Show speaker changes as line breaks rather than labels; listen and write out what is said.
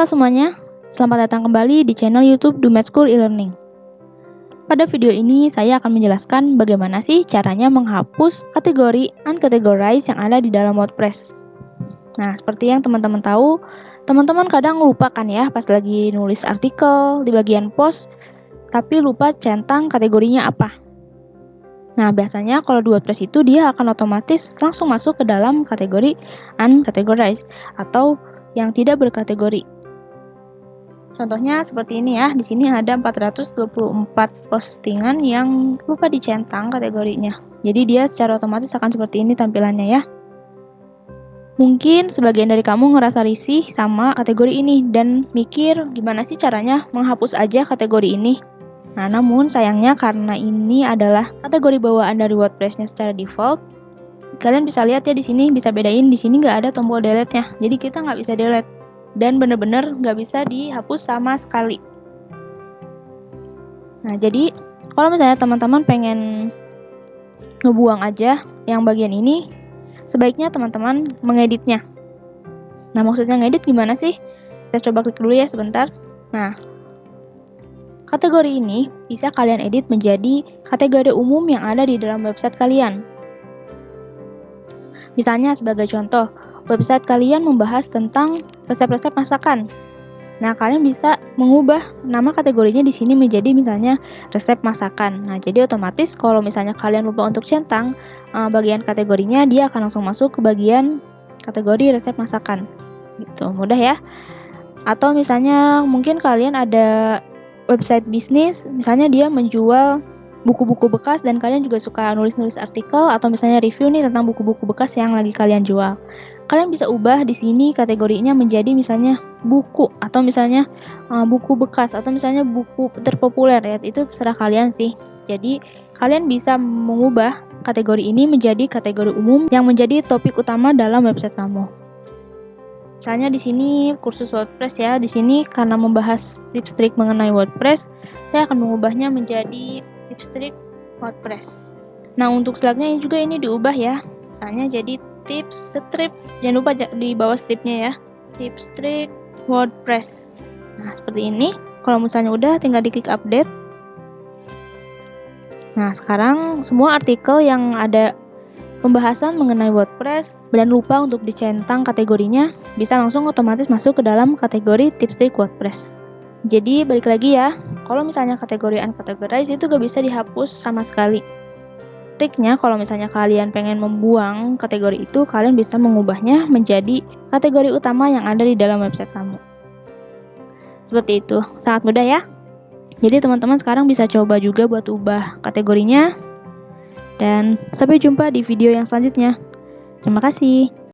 Halo semuanya, selamat datang kembali di channel YouTube Do Math School e-Learning. Pada video ini saya akan menjelaskan bagaimana sih caranya menghapus kategori uncategorized yang ada di dalam WordPress. Nah, seperti yang teman-teman tahu, teman-teman kadang lupa kan ya pas lagi nulis artikel di bagian post, tapi lupa centang kategorinya apa. Nah, biasanya kalau di WordPress itu dia akan otomatis langsung masuk ke dalam kategori uncategorized atau yang tidak berkategori. Contohnya seperti ini ya, di sini ada 424 postingan yang lupa dicentang kategorinya. Jadi dia secara otomatis akan seperti ini tampilannya ya. Mungkin sebagian dari kamu ngerasa risih sama kategori ini dan mikir gimana sih caranya menghapus aja kategori ini. Nah, namun sayangnya karena ini adalah kategori bawaan dari WordPress-nya secara default, kalian bisa lihat ya di sini bisa bedain di sini nggak ada tombol delete-nya. Jadi kita nggak bisa delete. Dan benar-benar nggak bisa dihapus sama sekali. Nah, jadi kalau misalnya teman-teman pengen ngebuang aja yang bagian ini, sebaiknya teman-teman mengeditnya. Nah, maksudnya ngedit gimana sih? Kita coba klik dulu ya sebentar. Nah, kategori ini bisa kalian edit menjadi kategori umum yang ada di dalam website kalian. Misalnya sebagai contoh, website kalian membahas tentang resep-resep masakan. Nah, kalian bisa mengubah nama kategorinya di sini menjadi misalnya resep masakan. Nah, jadi otomatis kalau misalnya kalian lupa untuk centang bagian kategorinya, dia akan langsung masuk ke bagian kategori resep masakan. Gitu, mudah ya. Atau misalnya mungkin kalian ada website bisnis, misalnya dia menjual buku-buku bekas dan kalian juga suka nulis-nulis artikel atau misalnya review nih tentang buku-buku bekas yang lagi kalian jual. Kalian bisa ubah di sini kategorinya menjadi misalnya buku atau misalnya buku bekas atau misalnya buku terpopuler ya, itu terserah kalian sih. Jadi kalian bisa mengubah kategori ini menjadi kategori umum yang menjadi topik utama dalam website kamu. Misalnya di sini kursus WordPress ya, di sini karena membahas tips trik mengenai WordPress, saya akan mengubahnya menjadi tips trik WordPress. Nah, untuk slide-nya juga ini diubah ya. Misalnya jadi tips strip, jangan lupa di bawah stripnya ya. Tips trik WordPress. Nah, seperti ini. Kalau misalnya udah, tinggal diklik update. Nah, sekarang semua artikel yang ada pembahasan mengenai WordPress dan lupa untuk dicentang kategorinya, bisa langsung otomatis masuk ke dalam kategori tips trik WordPress. Jadi balik lagi ya, kalau misalnya kategori uncategorized itu gak bisa dihapus sama sekali. Triknya kalau misalnya kalian pengen membuang kategori itu, kalian bisa mengubahnya menjadi kategori utama yang ada di dalam website kamu. Seperti itu, sangat mudah ya. Jadi teman-teman sekarang bisa coba juga buat ubah kategorinya. Dan sampai jumpa di video yang selanjutnya. Terima kasih.